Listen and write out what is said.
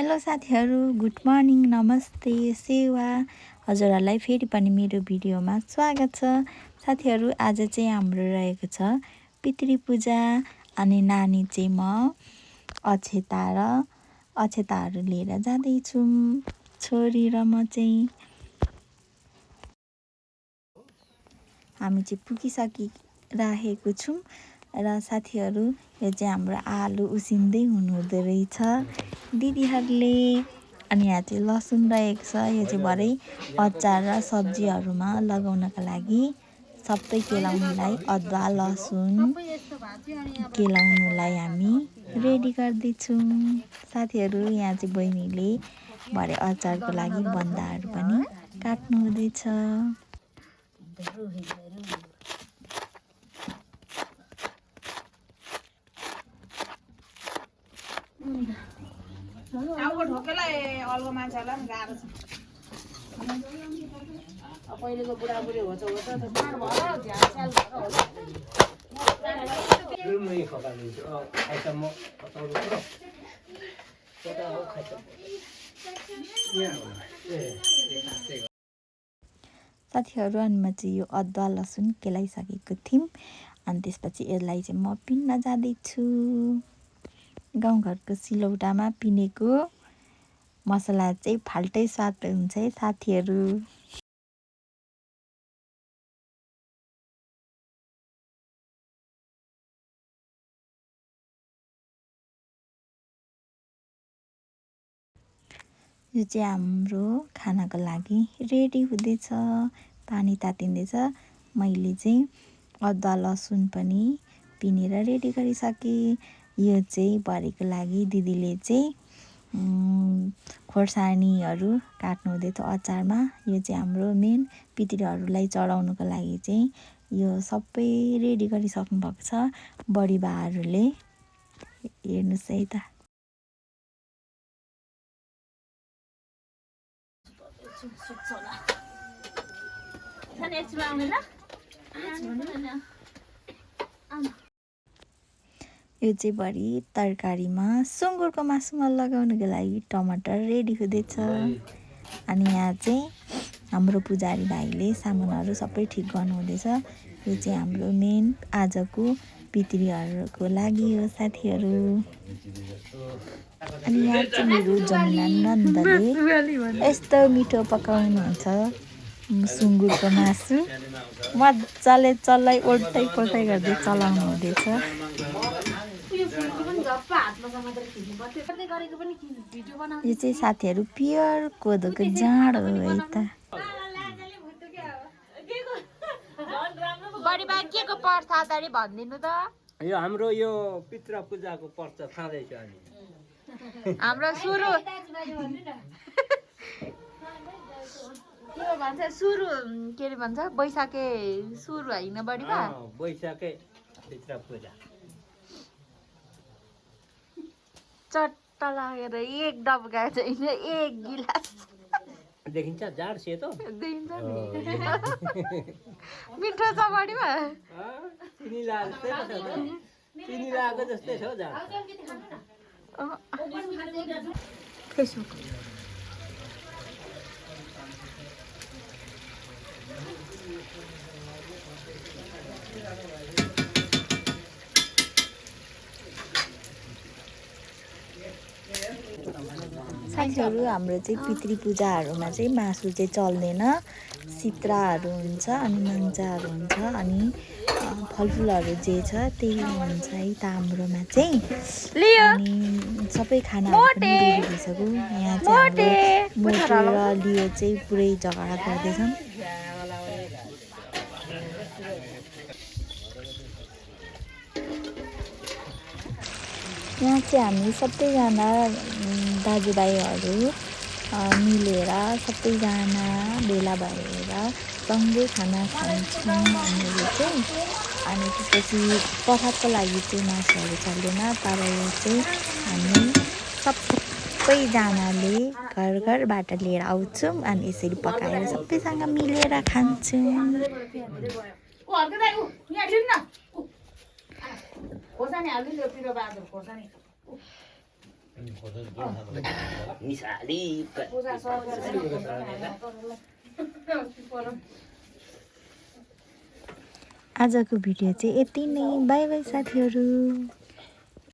Hello साथीहरू, good morning, नमस्ते, सेवा। हजुरहरूलाई फेरि पनि मेरो भिडियोमा स्वागत छ। साथीहरू, आज चाहिँ हाम्रो रहेको छ पितृ पूजा। अनि नानी चाहिँ म अक्षताहरू लिएर जाँदैछौँ, छोरी र म चाहिँ। हामी चाहिँ पुगिसकिराखेको छौँ र साथीहरू, यो चाहिँ हाम्रो आलु उसिन्दै हुनुहुँदो रहेछ दिदीहरूले। अनि यहाँ चाहिँ लसुन रहेको छ, यो चाहिँ भरे अचार र सब्जीहरूमा लगाउनका लागि सबै केलाउनुलाई अदुवा लसुन केलाउनुलाई हामी रेडी गर्दैछौँ। साथीहरू, यहाँ चाहिँ बहिनीले भरे अचारको लागि बन्दाहरू पनि काट्नु हुँदैछ। अल्गो मान्छेहरूलाई पनि गाह्रो छ। पहिलेको बुढाबुढी होछ त चाड भयो झ्याल साथीहरू, अनि म चाहिँ यो अदुवा लसुन केलाइसकेको थियौँ। अनि त्यसपछि यसलाई चाहिँ म पिन्न जाँदैछु। गाउँघरको सिलौटामा पिनेको मसला चाहिँ फाल्टै स्वाद हुन्छ है साथीहरू। यो चाहिँ हाम्रो खानाको लागि रेडी हुँदैछ, पानी तातिँदैछ। मैले चाहिँ अदुवा लसुन पनि पिनेर रेडी गरिसकेँ। यो चाहिँ भरेको लागि दिदीले चाहिँ खोर्सानीहरू काट्नु हुँदैछ अचारमा। यो चाहिँ हाम्रो मेन पितृहरूलाई चढाउनुको लागि चाहिँ यो सबै रेडी गरिसक्नु भएको छ बडिबाहरूले। हेर्नुहोस् है त। यो चाहिँ भरि तरकारीमा सुँगुरको मासुमा लगाउनुको लागि टमाटर रेडी हुँदैछ। अनि यहाँ चाहिँ हाम्रो पुजारी भाइले सामानहरू सबै ठिक गर्नुहुँदैछ। यो चाहिँ हाम्रो मेन आजको पितृहरूको लागि हो साथीहरू। अनि यहाँ चाहिँ मेरो जमुना नन्दले यस्तो मिठो पकाउनुहुन्छ सुँगुरको मासु। मजाले चल्लाइ ओल्टाइ पल्टाइ गर्दै चलाउनु हुँदैछ। यो चाहिँ साथीहरू प्योर कोदोको जाँड हो है त। के को प्रसादरी भनिदिनु त। यो हाम्रो यो पितृ पूजाको पर्छ खाँदैछ अनि हाम्रो सुरु के भन्छ सुरु के अरे भन्छ बैशाखे सुरु होइन बढीमा बैशाखे पितृ पूजा चट्ट लागेर एक डबका छैन एक गिलास देखिन्छ जाड सेतो देखिन्छ नि। मिठो छ बढीमा चिनी लागेको जस्तै छ हौ जाड। साथीहरू, हाम्रो चाहिँ पितृ पूजाहरूमा चाहिँ मासु चाहिँ चल्दैन, सित्राहरू हुन्छ अनि माङ्चाहरू हुन्छ अनि फलफुलहरू जे छ त्यही हुन्छ है त हाम्रोमा चाहिँ। अनि सबै खानाहरू पनि रेडी भइसक्यो। यहाँ चाहिँ हाम्रो मोटो र लियो चाहिँ पुरै झगडा गर्दैछन्। यहाँ चाहिँ हामी सबैजना दाजुभाइहरू मिलेर सबैजना भेला भएर सँगै खाना खान्छौँ हामीहरू चाहिँ। अनि त्यसपछि प्रसादको लागि चाहिँ मासुहरू चल्दैन, तर यो चाहिँ हामी सबैजनाले घर घरबाट लिएर आउँछौँ अनि यसरी पकाएर सबैसँग मिलेर खान्छौँ। निसाली पूजा सकेर आजको भिडियो चाहिँ यति नै। बाई बाई साथीहरू।